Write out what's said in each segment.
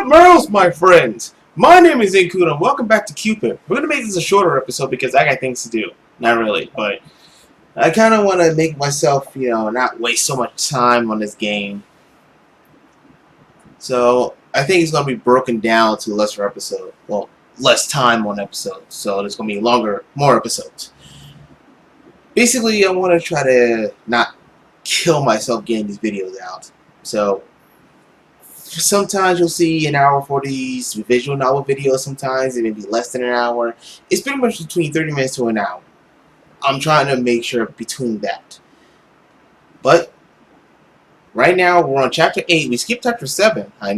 up, Merles, my friends? My name is XaneKudo, and welcome back to Cupid. We're gonna make this a shorter episode because I got things to do. Not really, but I kind of want to make myself, not waste so much time on this game. So I think it's gonna be broken down to a lesser episode. Well, less time on episodes, so there's gonna be more episodes. Basically, I want to try to not kill myself getting these videos out. So sometimes you'll see an hour for these visual novel videos, sometimes it may be less than an hour. It's pretty much between 30 minutes to an hour. I'm trying to make sure between that. But right now we're on chapter 8. We skipped chapter 7. I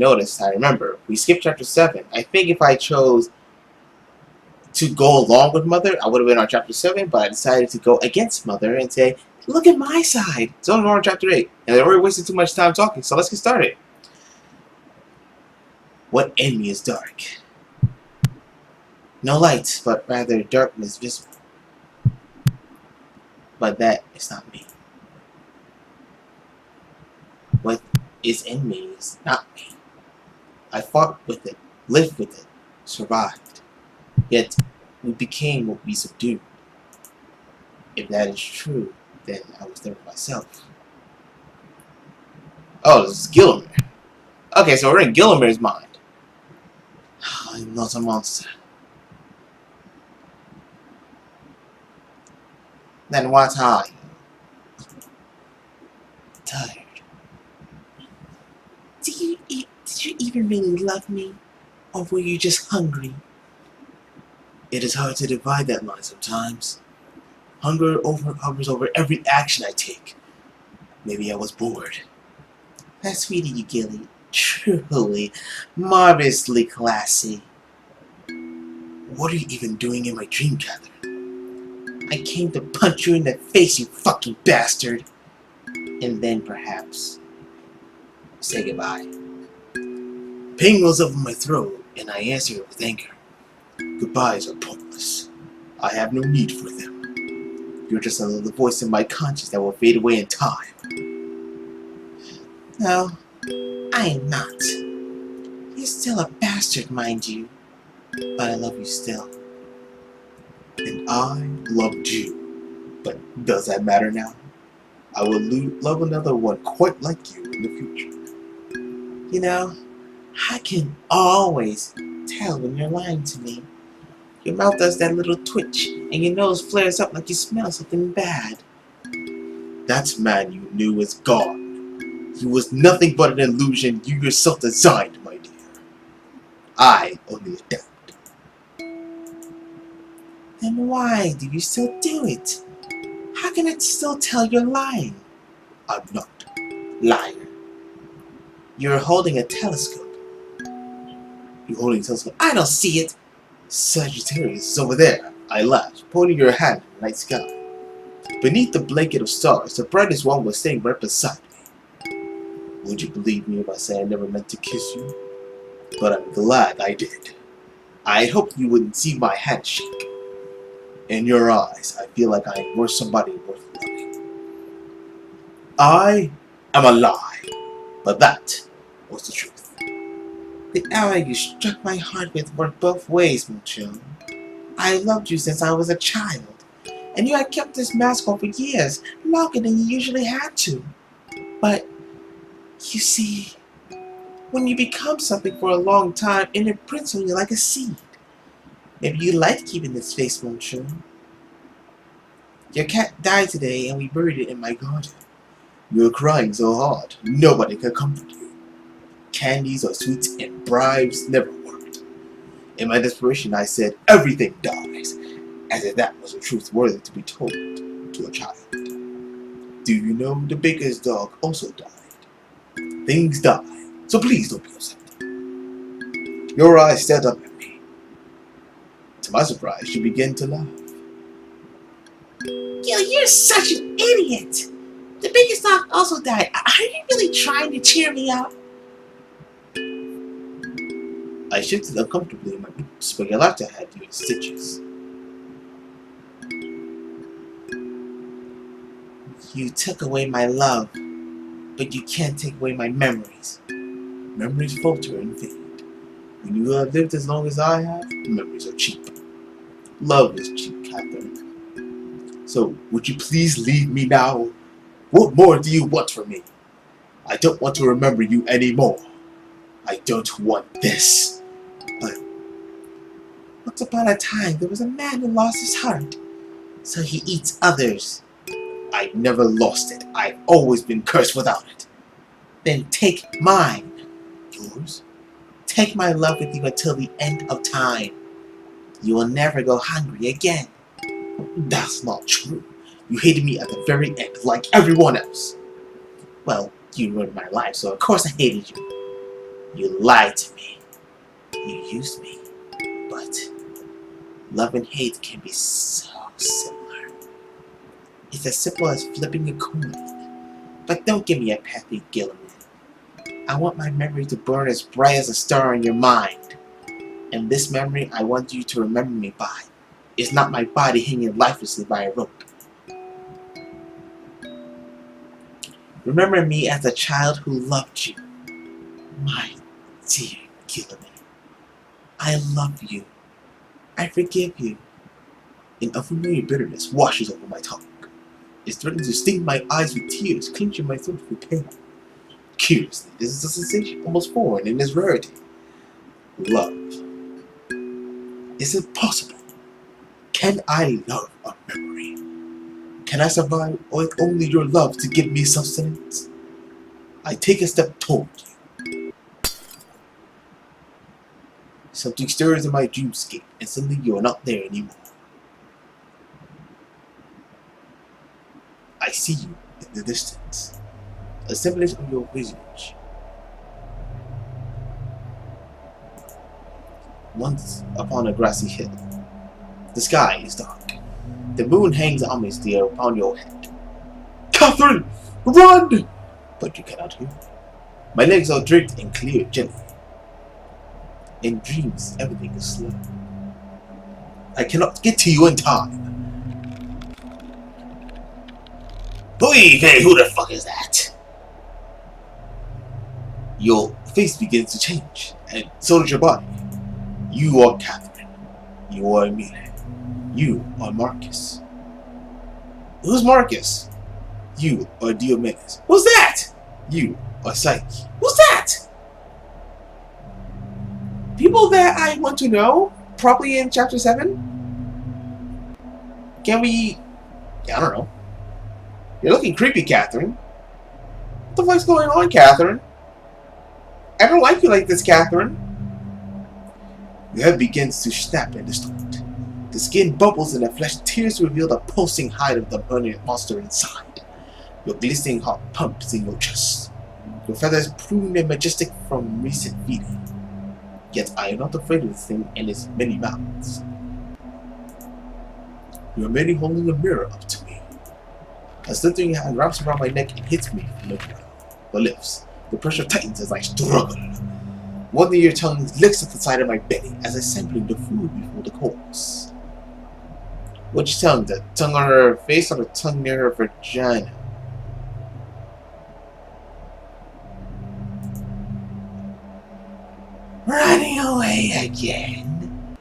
remember. We skipped chapter 7. I think if I chose to go along with Mother, I would have been on chapter 7, but I decided to go against Mother and say, look at my side. So we're on chapter 8. And I already wasted too much time talking, so let's get started. What enemy is dark? No light, but rather darkness visible. But that is not me. What is in me is not me. I fought with it, lived with it, survived. Yet we became what we subdued. If that is true, then I was there myself. Oh, this is GUILLIEME. Okay, so we're in GUILLIEME's mind. I'm not a monster. Then what are you? Tired. Did you even really love me? Or were you just hungry? It is hard to divide that line sometimes. Hunger hovers over every action I take. Maybe I was bored. That's sweet of you, Gilly. Truly, marvelously classy. What are you even doing in my dream gathering? I came to punch you in the face, you fucking bastard. And then perhaps say goodbye. Pain rolls over my throat, and I answer it with anger. Goodbyes are pointless. I have no need for them. You're just another voice in my conscience that will fade away in time. No, I am not. You're still a bastard, mind you. But I love you still. And I loved you. But does that matter now? I will love another one quite like you in the future. You know, I can always tell when you're lying to me. Your mouth does that little twitch, and your nose flares up like you smell something bad. That man you knew is gone. He was nothing but an illusion you yourself designed, my dear. I only adapt. Then why do you still do it? How can I still tell you're lying? I'm not. Liar. You're holding a telescope. You're holding a telescope. I don't see it. Sagittarius is over there. I laughed, pointing your hand in the night sky. Beneath the blanket of stars, the brightest one was sitting right beside me. Would you believe me if I say I never meant to kiss you? But I'm glad I did. I hoped you wouldn't see my hand shake. In your eyes, I feel like I am worth somebody worth loving. I am a lie, but that was the truth. The arrow you struck my heart with worked both ways, Mucho. I loved you since I was a child, and you had kept this mask on for years, longer than you usually had to. But you see, when you become something for a long time, it imprints on you like a seed. Maybe you like keeping this face, Mucho. Your cat died today, and we buried it in my garden. You were crying so hard, nobody could comfort you. Candies or sweets and bribes never worked. In my desperation, I said, everything dies, as if that was a truth worthy to be told to a child. Do you know the baker's dog also died? Things die, so please don't be upset. Your eyes stared up at me. To my surprise, she began to laugh. Gil, you're such an idiot! The biggest dog also died. Are you really trying to cheer me up? I shifted uncomfortably in my boots, but your laughter had you in stitches. You took away my love, but you can't take away my memories. Memories falter and fade. When you have lived as long as I have, memories are cheap. Love is cheap, Catherine. So, would you please leave me now? What more do you want from me? I don't want to remember you anymore. I don't want this. But once upon a time, there was a man who lost his heart. So he eats others. I've never lost it. I've always been cursed without it. Then take mine. Yours? Take my love with you until the end of time. You will never go hungry again. That's not true. You hated me at the very end, like everyone else. Well, you ruined my life, so of course I hated you. You lied to me. You used me. But love and hate can be so similar. It's as simple as flipping a coin. But don't give me a petty GuilliemE. I want my memory to burn as bright as a star in your mind. And this memory I want you to remember me by is not my body hanging lifelessly by a rope. Remember me as a child who loved you. My dear GuilliemE, I love you. I forgive you. An unfamiliar bitterness washes over my tongue. It threatens to sting my eyes with tears, clenching my throat with pain. Curiously, this is a sensation almost foreign in its rarity. Love. Is it possible? Can I love a memory? Can I survive with only your love to give me sustenance? I take a step toward you. Something stirs in my dreamscape, and suddenly you are not there anymore. I see you in the distance, a semblance of your visage. Once upon a grassy hill, the sky is dark. The moon hangs ominously upon your head. Catherine, run! But you cannot hear me. My legs are draped in clear jelly. In dreams, everything is slow. I cannot get to you in time. Hey, who the fuck is that? Your face begins to change, and so does your body. You are Catherine. You are Amelia. You are Marcus. Who's Marcus? You are Diomedes. Who's that? You are Psyche. Who's that? People that I want to know? Probably in chapter 7? Can we... I don't know. You're looking creepy, Catherine. What the fuck's going on, Catherine? I don't like you like this, Catherine. Your head begins to snap and distort. The skin bubbles and the flesh tears reveal the pulsing hide of the burning monster inside. Your glistening heart pumps in your chest. Your feathers pruned and majestic from recent feeding. Yet I am not afraid of the thing and its many mouths. You are merely holding a mirror up to me. A slithering hand wraps around my neck and hits me from the lips. The pressure tightens as I struggle. One of your tongues licks at the side of my belly as I sampling the food before the course. Which tongue? The tongue on her face or the tongue near her vagina? Running away again?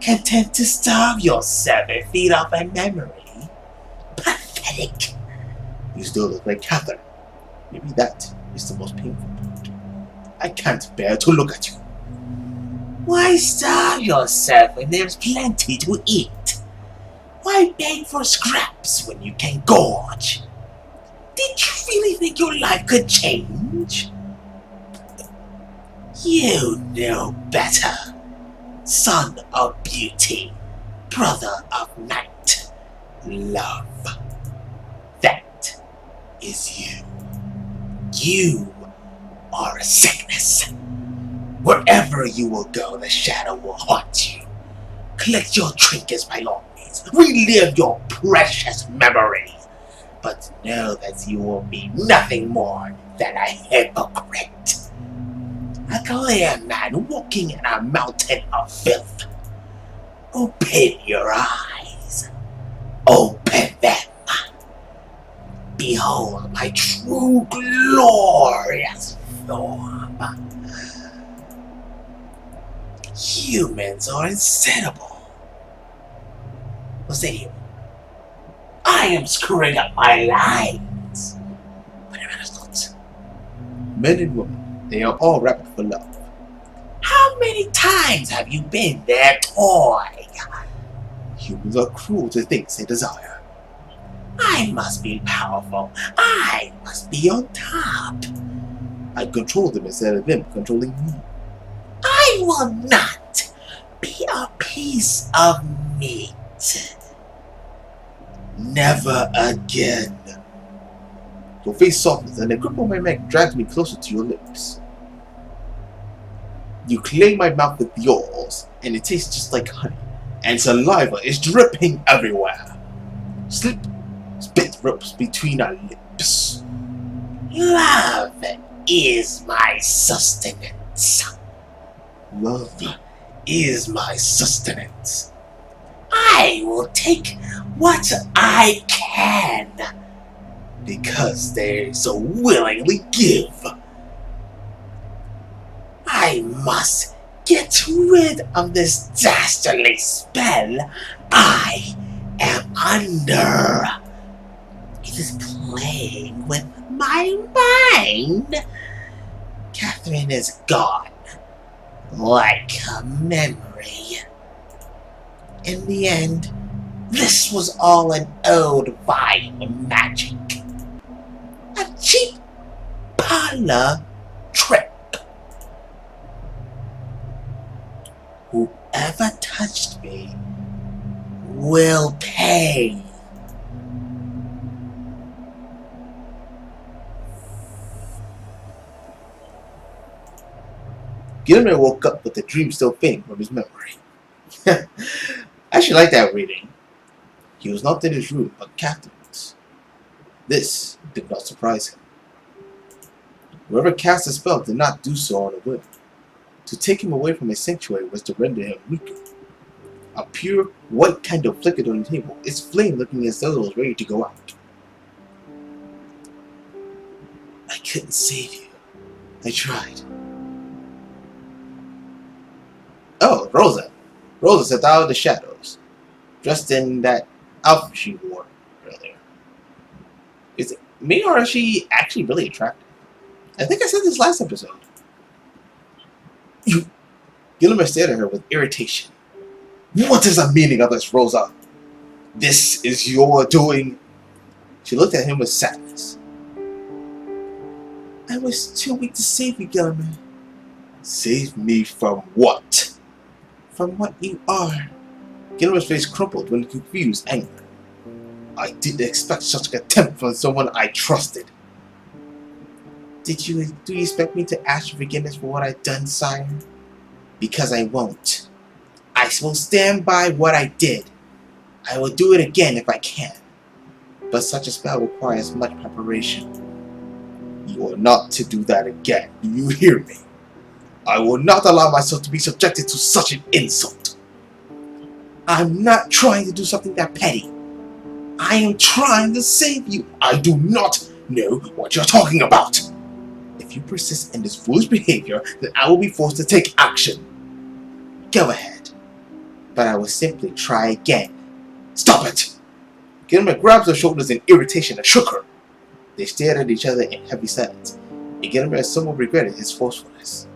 Content to starve yourself and feed off a memory? Pathetic. You still look like Catherine. Maybe that is the most painful part. I can't bear to look at you. Why starve yourself when there's plenty to eat? Why beg for scraps when you can gorge? Did you really think your life could change? You know better. Son of beauty, brother of night, love. That is you. You are a sickness. Wherever you will go, the shadow will haunt you. Collect your trinkets by all means. Relive your precious memory. But know that you will be nothing more than a hypocrite. A clear man walking in a mountain of filth. Open your eyes. Open them. Behold my true glorious form. Humans are insatiable. What's that here? I am screwing up my lines. But it matters not. Men and women, they are all rapid for love. How many times have you been their toy? Humans are cruel to things they desire. I must be powerful. I must be on top. I control them instead of them controlling me. I will not be a piece of meat. Never again. Your face softens and the grip on my neck drags me closer to your lips. You claim my mouth with yours, and it tastes just like honey, and saliva is dripping everywhere. Spit ropes between our lips. Love is my sustenance. Love is my sustenance. I will take what I can, because they so willingly give. I must get rid of this dastardly spell I am under. It is playing with my mind. Catherine is gone, like a memory. In the end, this was all an old vile magic. A cheap parlor trick. Whoever touched me will pay. GuilliemE woke up with the dream still fading from his memory. I actually like that reading. He was not in his room, but Catherine's. This did not surprise him. Whoever cast the spell did not do so on a whim. To take him away from his sanctuary was to render him weaker. A pure white candle flickered on the table, its flame looking as though it was ready to go out. I couldn't save you. I tried. Oh, Rosa. Rosa stepped out of the shadows, dressed in that outfit she wore earlier. Is it me, or is she actually really attractive? I think I said this last episode. GuilliemE stared at her with irritation. What is the meaning of this, Rosa? This is your doing. She looked at him with sadness. I was too weak to save you, GuilliemE. Save me from what? From what you are. Guillieme's face crumpled with confused anger. I didn't expect such an attempt from someone I trusted. Do you expect me to ask for forgiveness for what I've done, sire? Because I won't. I will stand by what I did. I will do it again if I can. But such a spell requires much preparation. You are not to do that again. Do you hear me? I will not allow myself to be subjected to such an insult. I'm not trying to do something that petty. I am trying to save you. I do not know what you're talking about. If you persist in this foolish behavior, then I will be forced to take action. Go ahead. But I will simply try again. Stop it! GuilliemE grabbed her shoulders in irritation and shook her. They stared at each other in heavy silence, and GuilliemE somewhat regretted his forcefulness.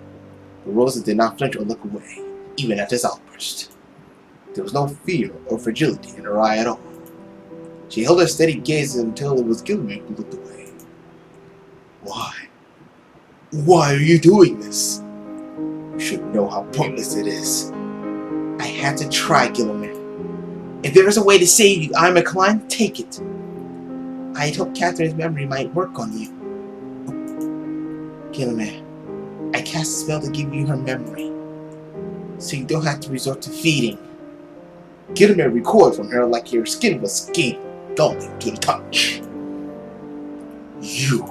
But Rosa did not flinch or look away, even at his outburst. There was no fear or fragility in her eye at all. She held her steady gaze until it was GuilliemE who looked away. Why? Why are you doing this? You should know how pointless it is. I had to try, GuilliemE. If there is a way to save you, I am inclined to take it. I had hoped Catherine's memory might work on you. GuilliemE, I cast a spell to give you her memory, so you don't have to resort to feeding. GuilliemE recoiled from her like your skin was dulling to the touch. You!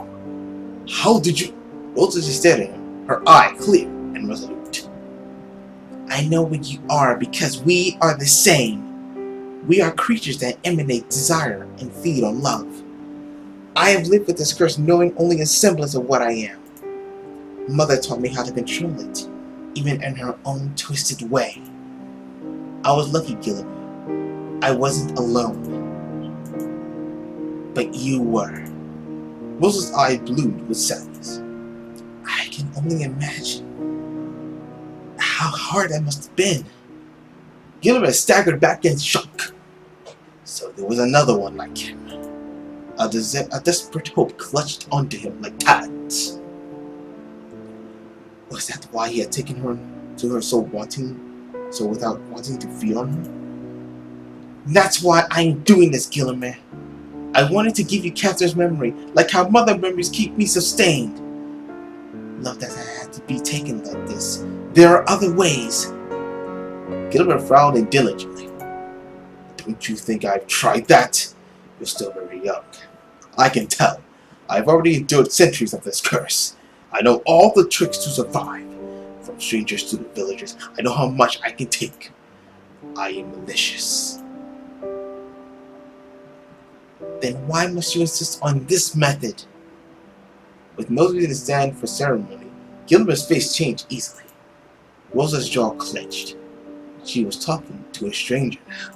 How did you? Rosa just stared at him, her eye clear and resolute. I know what you are because we are the same. We are creatures that emanate desire and feed on love. I have lived with this curse knowing only a semblance of what I am. Mother taught me how to control it. even in her own twisted way. I was lucky, Guillieme. I wasn't alone. But you were. Rosa's eye glowed with sadness. I can only imagine how hard that must have been. Guillieme staggered back in shock. So there was another one like him. A desperate hope clutched onto him like talons. Was that why he had taken her to her so without wanting to feed on her? That's why I'm doing this, Guillieme. I wanted to give you Catherine's memory, like how mother memories keep me sustained. Love that I had to be taken like this. There are other ways. Guillieme frowned indignantly. Don't you think I've tried that? You're still very young. I can tell. I've already endured centuries of this curse. I know all the tricks to survive. From strangers to the villagers, I know how much I can take. I am malicious. Then why must you insist on this method? With Mosby to stand for ceremony, Guillieme's face changed easily. Rosa's jaw clenched. She was talking to a stranger now.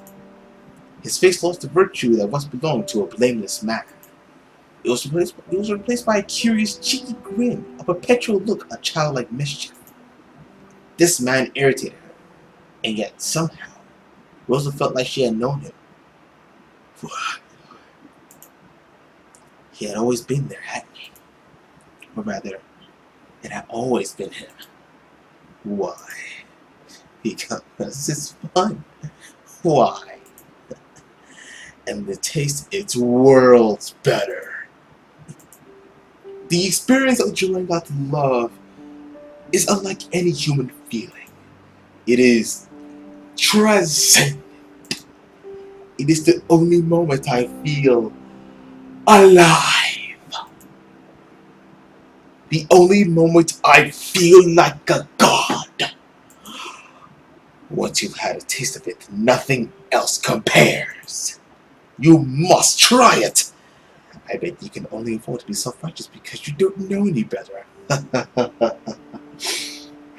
His face lost the virtue that once belonged to a blameless man. It was replaced by a curious, cheeky grin, a perpetual look of childlike mischief. This man irritated her, and yet somehow, Rosa felt like she had known him. He had always been there, hadn't he? Or rather, it had always been him. Why? Because it's fun. Why? And the taste, it's worlds better. The experience of joining God's love is unlike any human feeling. It is transcendent. It is the only moment I feel alive. The only moment I feel like a god. Once you've had a taste of it, nothing else compares. You must try it. I bet you can only afford to be self-righteous because you don't know any better.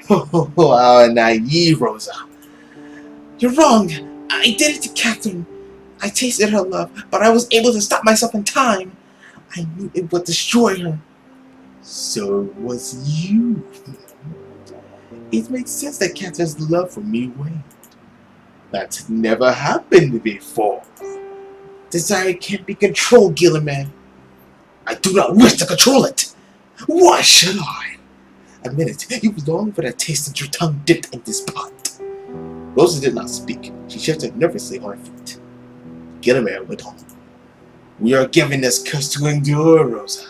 Oh, how naive, Rosa. You're wrong. I did it to Catherine. I tasted her love, but I was able to stop myself in time. I knew it would destroy her. So was you. It makes sense that Catherine's love for me waned. That's never happened before. Desire can't be controlled, Guillieme. I do not wish to control it. Why should I? Admit it, you long for that taste of your tongue dipped in this pot. Rosa did not speak. She shifted nervously on her feet. Guillieme went on. We are given this curse to endure, Rosa.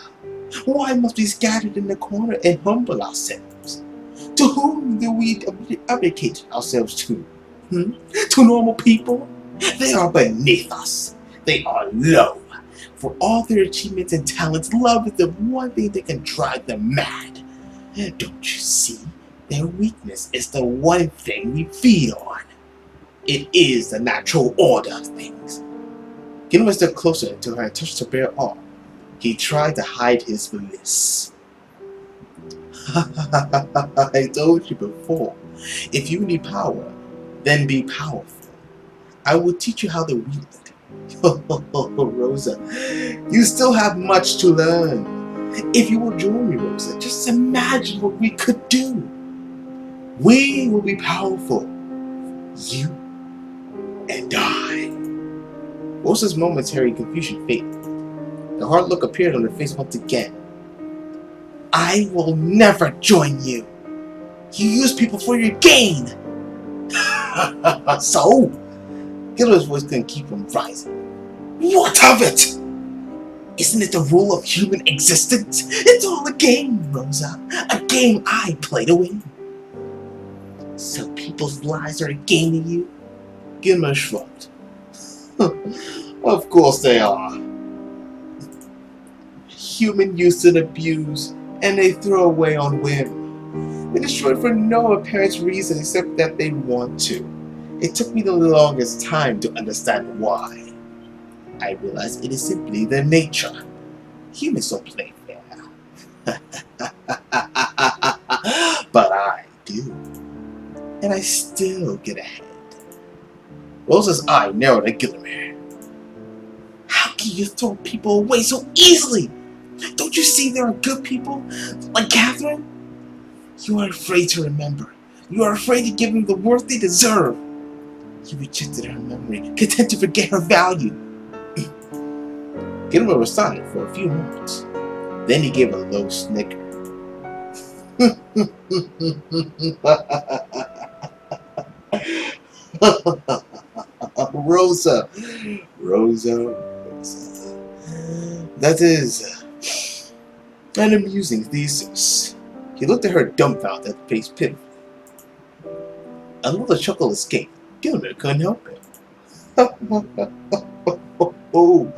Why must we be scattered in the corner and humble ourselves? To whom do we abdicate ourselves to? To normal people? They are beneath us. They are low. For all their achievements and talents, love is the one thing that can drive them mad. Don't you see? Their weakness is the one thing we feed on. It is the natural order of things. Guillieme stepped closer to her and touched her bare arm. He tried to hide his bliss. I told you before, if you need power, then be powerful. I will teach you how to wield it. Oh, Rosa, you still have much to learn. If you will join me, Rosa, just imagine what we could do. We will be powerful. You and I. Rosa's momentary confusion faded. The hard look appeared on her face once again. I will never join you. You use people for your gain. So? Guillieme's voice couldn't keep from rising. What of it? Isn't it the rule of human existence? It's all a game, Rosa. A game I play to win. So people's lives are a game to you? Guillieme shrugged. Of course they are. Human use and abuse, and they throw away on whim. They destroy for no apparent reason except that they want to. It took me the longest time to understand why. I realized it is simply their nature. Humans don't play fair. But I do. and I still get ahead. Rosa's eye narrowed at Guilliemere. How can you throw people away so easily? Don't you see there are good people, like Catherine? You are afraid to remember. You are afraid to give them the worth they deserve. You rejected her memory, content to forget her value. Guilliemere was silent for a few moments. Then he gave a low snicker. Rosa. That is an amusing thesis. He looked at her dumbfounded, face pitifully. Another chuckle escaped. Guilliemere couldn't help it. Oh,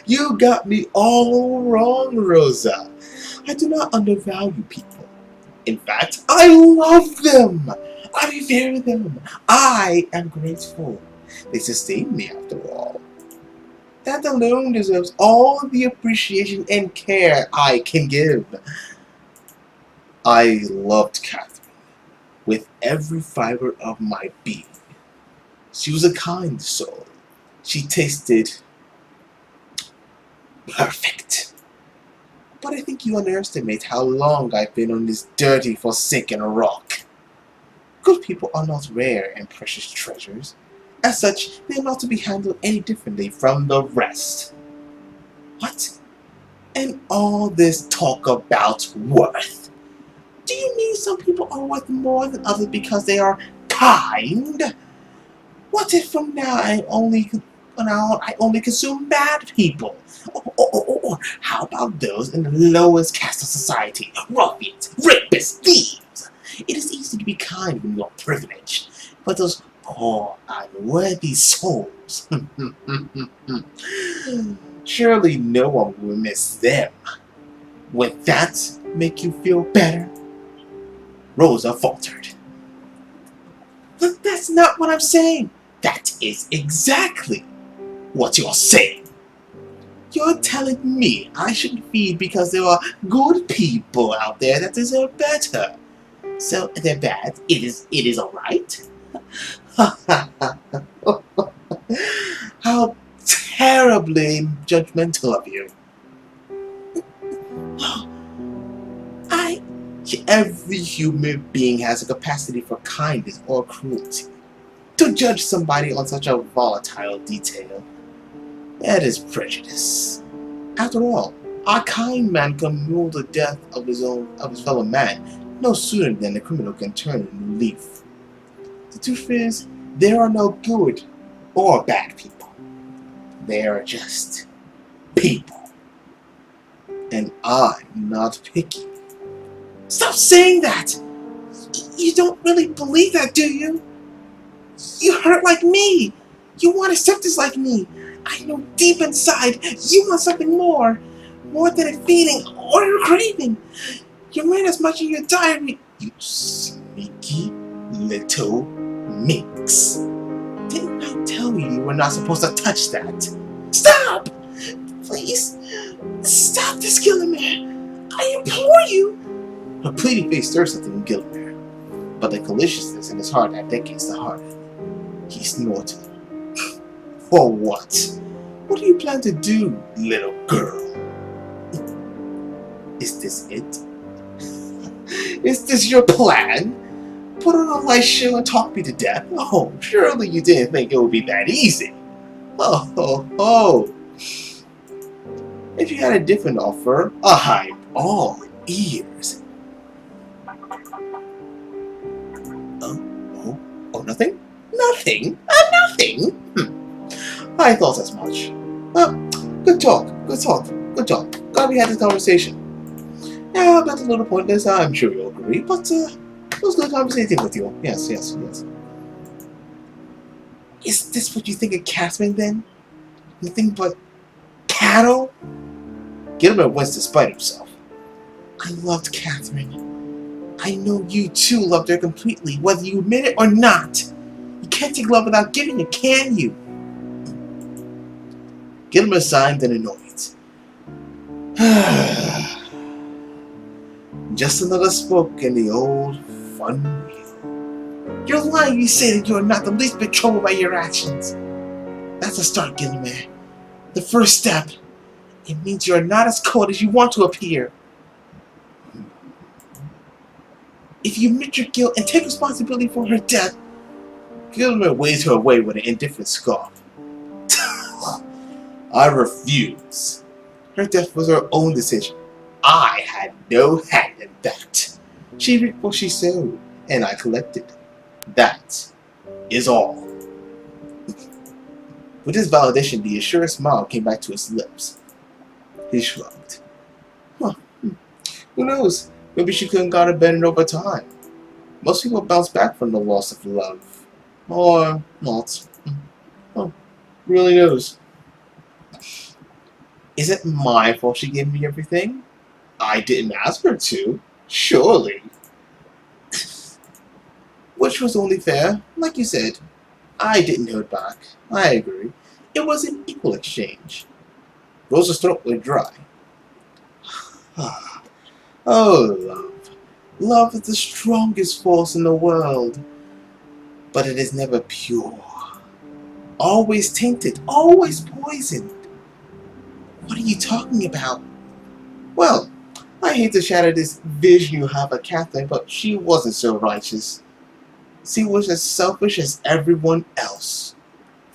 you got me all wrong, Rosa. I do not undervalue people. In fact, I love them. I revere them. I am grateful. They sustain me, after all. That alone deserves all the appreciation and care I can give. I loved Catherine with every fiber of my being. She was a kind soul. She tasted perfect. But I think you underestimate how long I've been on this dirty, forsaken rock. Good people are not rare and precious treasures. As such, they are not to be handled any differently from the rest. What? And all this talk about worth? Do you mean some people are worth more than others because they are kind? What if from now I only consume bad people? Or how about those in the lowest caste of society? Ruffians, rapists, thieves! It is easy to be kind when you are privileged, but those poor, unworthy souls. Surely no one will miss them. Would that make you feel better? Rosa faltered. But that's not what I'm saying. That is exactly what you're saying. You're telling me I shouldn't feed because there are good people out there that deserve better. So they're bad. It is alright. How terribly judgmental of you. Every human being has a capacity for kindness or cruelty. To judge somebody on such a volatile detail, that is prejudice. After all, a kind man can rule the death of his fellow man no sooner than the criminal can turn a new leaf. The truth is, there are no good or bad people. They are just people. And I'm not picky. Stop saying that! You don't really believe that, do you? You hurt like me. You want acceptance like me. I know deep inside you want something more. More than a feeling or a craving. You ran as much in your diary. You sneaky little minx. Didn't I tell you you were not supposed to touch that? Stop! Please. Stop this, Guilliemere. I implore you. Her pleading face stirred something in Guilliemere, but the maliciousness in his heart had decades to harden. He snorted. For what? What do you plan to do, little girl? Is this it? Is this your plan? Put on a light show and talk me to death? Oh, surely you didn't think it would be that easy. Oh. If you had a different offer, I'm all ears. Oh, nothing? Nothing? Nothing? I thought as much. Well, good talk. Glad we had this conversation. Yeah, about a little pointless, I'm sure you'll agree, but it was good conversating with you. Yes. Is this what you think of Catherine, then? Nothing but cattle? Guilliemere winced despite himself. I loved Catherine. I know you too loved her completely, whether you admit it or not. You can't take love without giving it, can you? Guilliemere sighed and annoyed. Just another spoke in the old fun wheel. You're lying. You say that you're not the least bit troubled by your actions. That's a start, GUILLIEME. The first step. It means you're not as cold as you want to appear. If you admit your guilt and take responsibility for her death, GUILLIEME waved her away with an indifferent scoff. I refuse. Her death was her own decision. I had no hand in that. She reaped what she sowed, and I collected. That is all. With this validation, the assured smile came back to his lips. He shrugged. Huh. Who knows? Maybe she couldn't got it better over time. Most people bounce back from the loss of love. Or not. Oh, really knows. Is it my fault she gave me everything? I didn't ask her to. Surely. Which was only fair. Like you said, I didn't hold back. I agree. It was an equal exchange. Rosa's throat went dry. Oh, love. Love is the strongest force in the world. But it is never pure. Always tainted. Always poisoned. What are you talking about? Well, I hate to shatter this vision you have of Catherine, but she wasn't so righteous. She was as selfish as everyone else.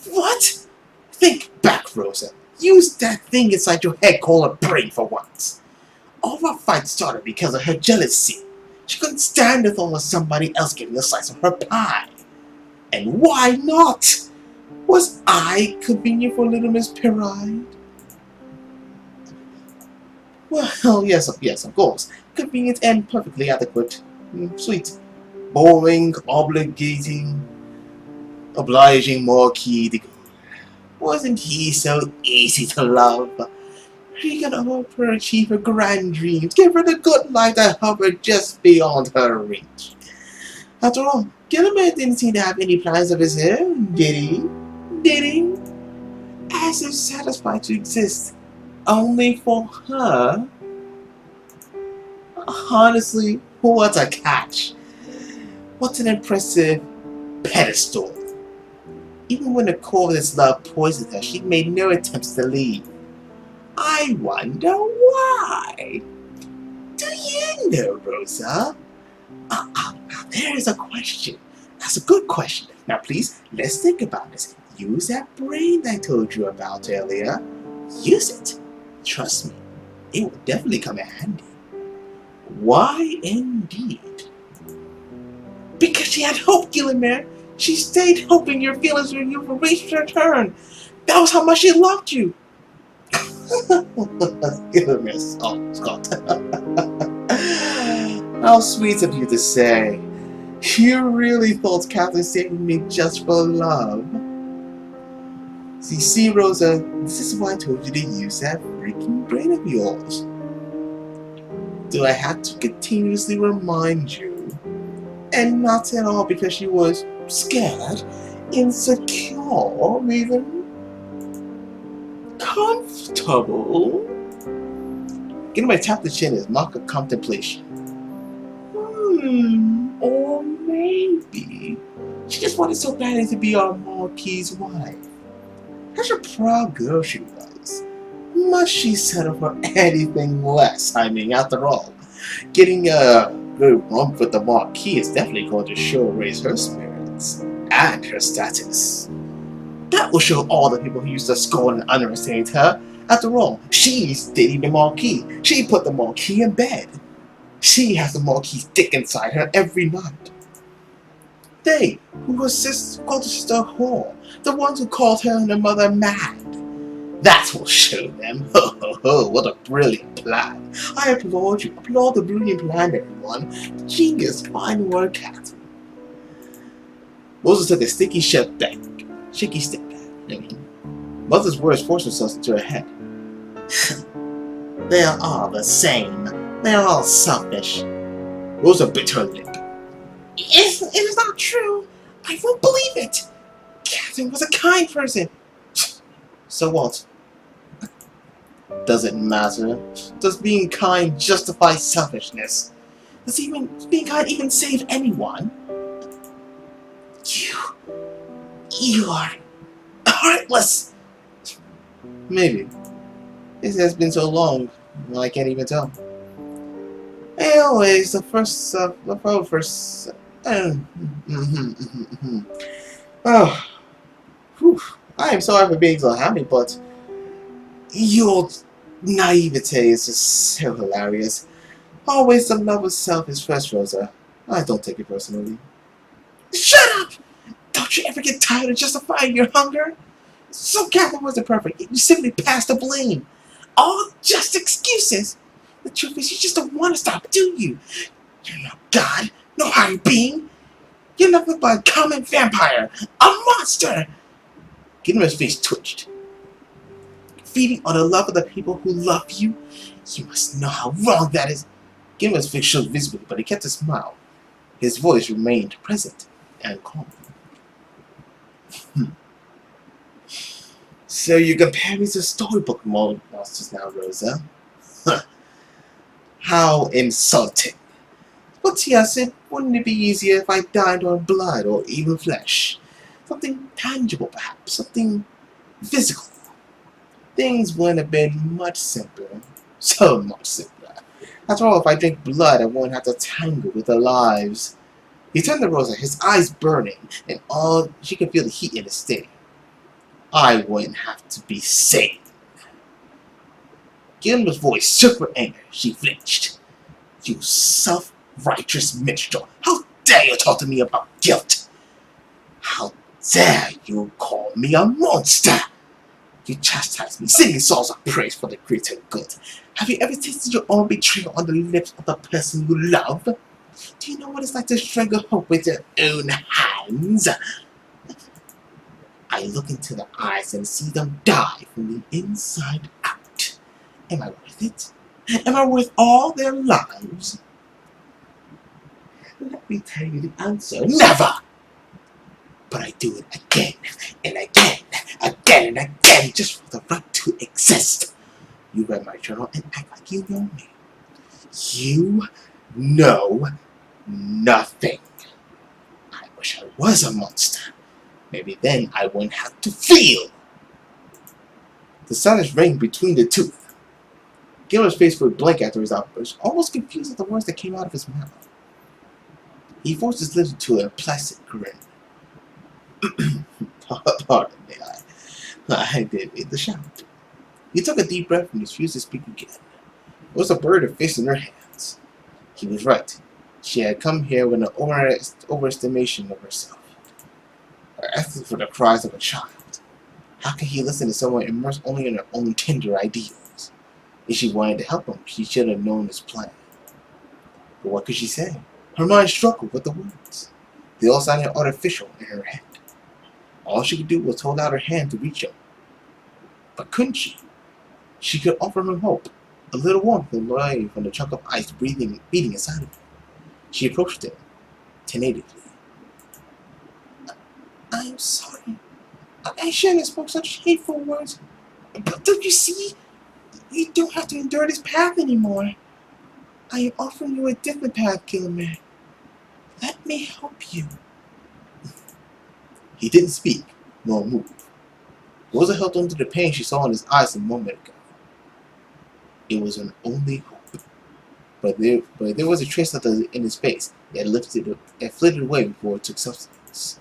What? Think back, Rosa. Use that thing inside your head called a brain for once. All our fight started because of her jealousy. She couldn't stand the thought of somebody else getting a slice of her pie. And why not? Was I convenient for little Miss Piride? Well, yes, of course. Convenient and perfectly adequate. Sweet. Boring, obligating, obliging Marquis de Gaulle. Wasn't he so easy to love? He could help her achieve her grand dreams, give her the good life that hovered just beyond her reach. After all, GUILLIEME didn't seem to have any plans of his own, did he? Did he? As if satisfied to exist only for her? Honestly, what a catch. What an impressive pedestal. Even when the core of this love poisoned her, she made no attempts to leave. I wonder why. Do you know, Rosa? Now there is a question. That's a good question. Now please, let's think about this. Use that brain I told you about earlier. Use it. Trust me, it will definitely come in handy. Why indeed? Because she had hope, GUILLIEME. She stayed hoping your feelings for you would reach her turn. That was how much she loved you. GUILLIEME, Scott. How sweet of you to say. You really thought Catherine saved me just for love. See, Rosa, this is why I told you to use that freaking brain of yours. Do I have to continuously remind you? And not at all because she was scared, insecure, even comfortable. GUILLIEME tapped the chin as mock of contemplation. Or maybe she just wanted so badly to be our Marquis's wife. Such a proud girl she was. Must she settle for anything less? I mean, after all, getting a good rump with the Marquis is definitely going to raise her spirits and her status. That will show all the people who used to scorn and underestimate her. After all, she's dating the Marquis. She put the Marquis in bed. She has the Marquis' dick inside her every night. They, who called her sister a whore, the ones who called her and her mother mad. That will show them. Ho ho ho, what a brilliant plan. I applaud you. Applaud the brilliant plan, everyone. Genius, fine word, Cat. Moses took a shaky step back. Mother's words forced themselves into her head. They are all the same. They are all selfish. Rosa bit her lip. It is not true. I won't believe it. Catherine was a kind person. So what? Does it matter? Does being kind justify selfishness? Does being kind even save anyone? You are heartless! Maybe. It has been so long, I can't even tell. Anyways, the first, oh, whew. I am sorry for being so happy, but your naivete is just so hilarious. Always the love of self is first, Rosa. I don't take it personally. Shut up! Don't you ever get tired of justifying your hunger? So Catherine wasn't perfect. You simply passed the blame. All just excuses. The truth is, you just don't want to stop, do you? You're no god, no higher being. You're nothing but a common vampire, a monster. Gilliame's face twitched. Feeding on the love of the people who love you? You must know how wrong that is. Gilliame's face shook visibly, but he kept a smile. His voice remained present and calm. So you compare me to storybook monsters now, Rosa? How insulting. But yes, wouldn't it be easier if I died on blood or even flesh? Something tangible, perhaps. Something physical. Things would have been much simpler. So much simpler. After all, if I drink blood, I won't have to tangle with their lives. He turned to Rosa, his eyes burning, and all she could feel the heat in his stare. I wouldn't have to be sane. Gilliame's voice shook with anger. She flinched. You self-righteous minstrel. How dare you talk to me about guilt? How dare you call me a monster? You chastise me, singing songs of praise for the greater good. Have you ever tasted your own betrayal on the lips of the person you love? Do you know what it's like to strangle hope with your own hands? I look into their eyes and see them die from the inside out. Am I worth it? Am I worth all their lives? Let me tell you the answer. Never! But I do it again and again, again and again, just for the right to exist. You read my journal and act like you know me. You know nothing. I wish I was a monster. Maybe then I wouldn't have to feel. The silence rang between the two. Gilliame's face would blink after his outburst, almost confused at the words that came out of his mouth. He forced his lips into a placid grin. Pardon me, I did read the shout. He took a deep breath and refused to speak again. It was a bird of fish in her hands. He was right. She had come here with an overestimation of herself. Her essence for the cries of a child. How could he listen to someone immersed only in her own tender ideals? If she wanted to help him, she should have known his plan. But what could she say? Her mind struggled with the words. They all sounded artificial in her head. All she could do was hold out her hand to reach him. But couldn't she? She could offer him hope, a little warmth away from the chunk of ice beating inside of him. She approached him, tentatively. I am sorry. I shouldn't have spoken such hateful words. But don't you see? You don't have to endure this path anymore. I am offering you a different path, Guillieme. Let me help you. He didn't speak, nor move. Rosa held on to the pain she saw in his eyes a moment ago. It was an only hope. But there was a trace of it in his face that flitted away before it took substance.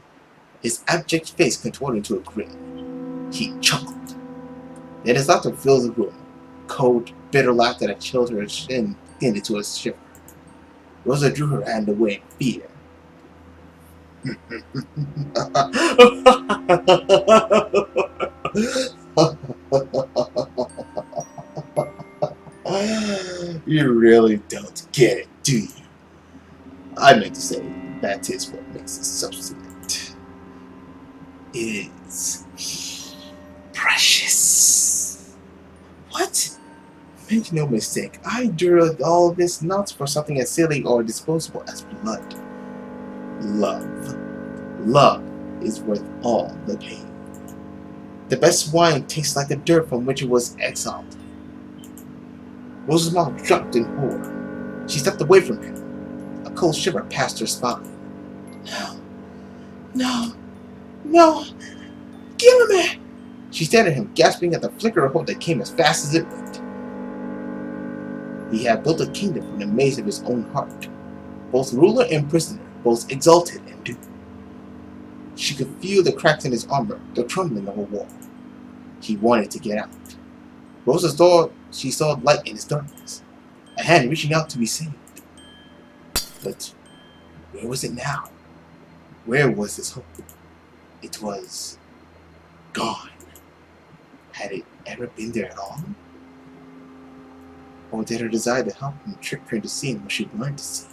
His abject face contorted into a grin. He chuckled. Then his laughter filled the room. Cold, bitter laughter that chilled her chin into a shiver. Rosa drew her hand away in fear. You really don't get it, do you? I meant to say that is what makes it so sweet. It is precious. What? Make no mistake, I endured all this not for something as silly or disposable as blood. Love. Love is worth all the pain. The best wine tastes like the dirt from which it was exiled. Rosa's mouth dropped in horror. She stepped away from him. A cold shiver passed her spine. No. No. No, GuilliemE! She stared at him, gasping at the flicker of hope that came as fast as it went. He had built a kingdom from the maze of his own heart, both ruler and prisoner, both exalted and doomed. She could feel the cracks in his armor, the crumbling of a wall. He wanted to get out. Rosa thought she saw light in his darkness, a hand reaching out to be saved. But where was it now? Where was his hope? It was gone. Had it ever been there at all? Or did her desire to help him trick her into seeing what she'd learned to see?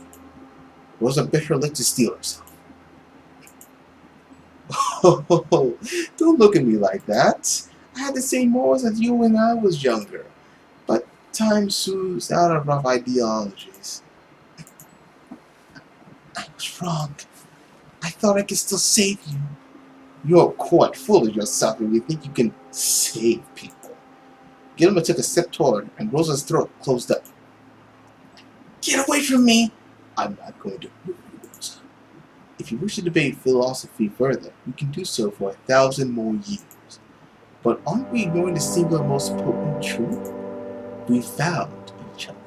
Rosa bit her lip to steel herself. Oh, don't look at me like that. I had the same morals as you when I was younger. But time smooths out our rough ideologies. I was wrong. I thought I could still save you. You're quite full of yourself if you think you can save people. GuilliemE took a step toward, and Rosa's throat closed up. Get away from me! I'm not going to hurt you, Rosa. If you wish to debate philosophy further, we can do so for 1,000 more years. But aren't we ignoring the single most potent truth? We found each other.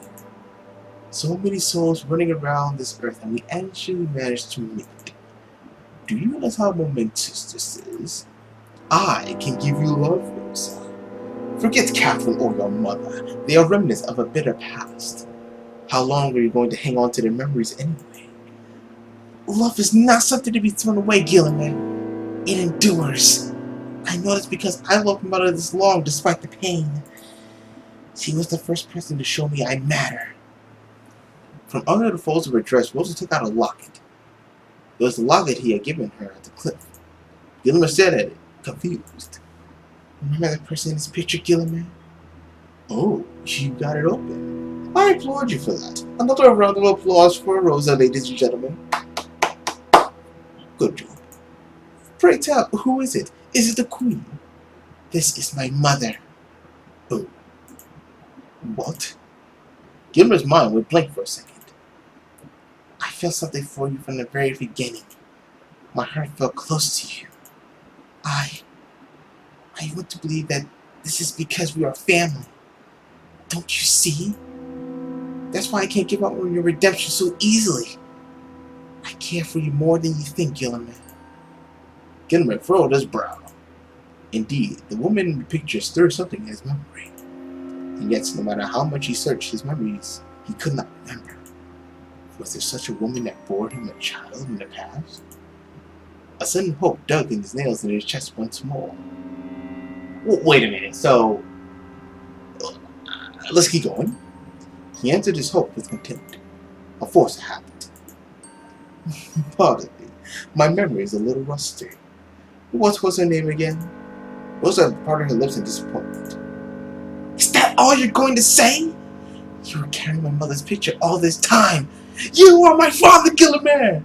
So many souls running around this earth, and we actually managed to meet. Do you realize how momentous this is? I can give you love, Rosa. Forget Catherine or your mother. They are remnants of a bitter past. How long are you going to hang on to their memories anyway? Love is not something to be thrown away, GuilliemE. It endures. I know this because I loved my mother this long despite the pain. She was the first person to show me I matter. From under the folds of her dress, Rosa took out a locket. It was the locket he had given her at the cliff. GuilliemE stared at it, confused. Remember that person in this picture, GuilliemE? Oh, you got it open. I applaud you for that. Another round of applause for Rosa, ladies and gentlemen. Good job. Pray tell, who is it? Is it the Queen? This is my mother. Oh. What? Guillieme's mind went blank for a second. I felt something for you from the very beginning. My heart felt close to you. I want to believe that this is because we are family. Don't you see? That's why I can't give up on your redemption so easily. I care for you more than you think, Guillieme. Guillieme furrowed his brow. Indeed, the woman in the picture stirred something in his memory. And yet, no matter how much he searched his memories, he could not remember. Was there such a woman that bore him a child in the past? A sudden hope dug in his nails in his chest once more. Wait a minute, so... let's keep going. He answered his hope with contempt. A force of habit. Pardon me, my memory is a little rusty. What was her name again? Rosa parted her lips in disappointment. Is that all you're going to say? You were carrying my mother's picture all this time. You are my father, Guillieme!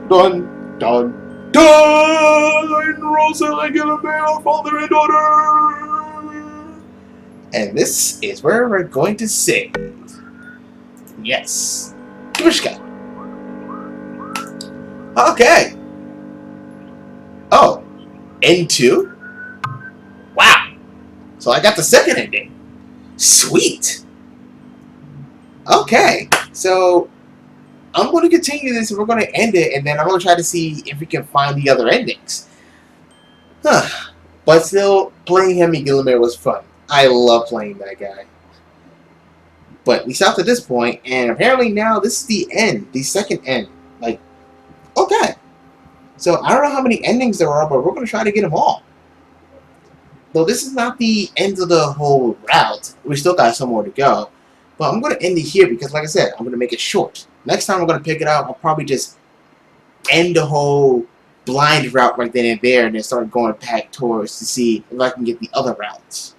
Dun, dun, dun! Rosa and Guillieme are father and daughter! And this is where we're going to save. Yes. Kibushka. Okay. Oh. End 2? Wow. So I got the second ending. Sweet. Okay. So I'm going to continue this and we're going to end it, and then I'm going to try to see if we can find the other endings. Huh. But still, playing HAMMY Guillieme was fun. I love playing that guy. But we stopped at this point, and apparently now this is the end. The second end. Like, okay. So I don't know how many endings there are, but we're going to try to get them all. Though this is not the end of the whole route. We still got some more to go. But I'm going to end it here because, like I said, I'm going to make it short. Next time I'm going to pick it up, I'll probably just end the whole blind route right then and there, and then start going back towards to see if I can get the other routes.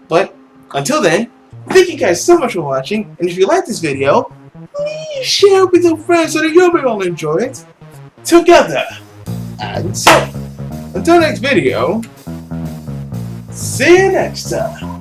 But until then, thank you guys so much for watching, and if you like this video, please share it with your friends so that you may all enjoy it together. And so, until next video, see you next time.